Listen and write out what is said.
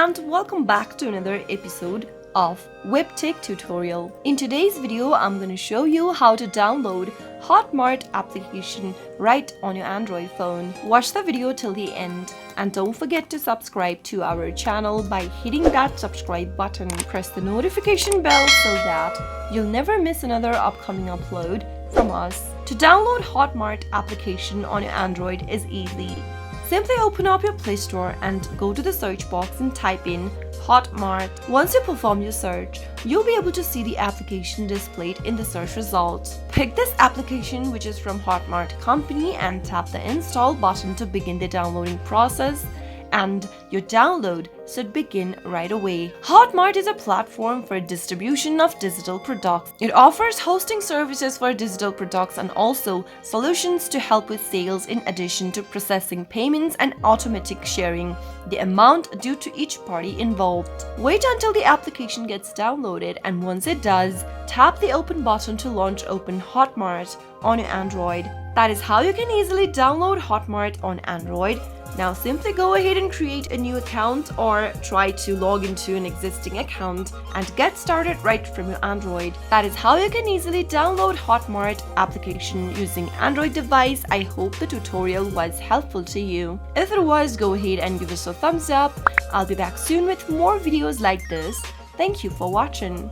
and welcome back to another episode of Webtech Tutorial. In today's video, I'm going to show you how to download Hotmart application right on your Android phone. Watch the video till the end and don't forget to subscribe to our channel by hitting that subscribe button. Press the notification bell so that you'll never miss another upcoming upload from us. To download Hotmart application on your Android is easy. Simply open up your Play Store and go to the search box and type in Hotmart. Once you perform your search, you'll be able to see the application displayed in the search results. Pick this application, which is from Hotmart company, and tap the install button to begin the downloading process, and your download should begin right away. Hotmart is a platform for distribution of digital products. It offers hosting services for digital products and also solutions to help with sales, in addition to processing payments and automatic sharing the amount due to each party involved. Wait until the application gets downloaded, and once it does, tap the open button to launch open Hotmart on your Android. That is how you can easily download Hotmart on Android. Now simply go ahead and create a new account or try to log into an existing account and get started right from your Android. That is how you can easily download Hotmart application using Android device. I hope the tutorial was helpful to you. If it was, go ahead and give us a thumbs up. I'll be back soon with more videos like this. Thank you for watching.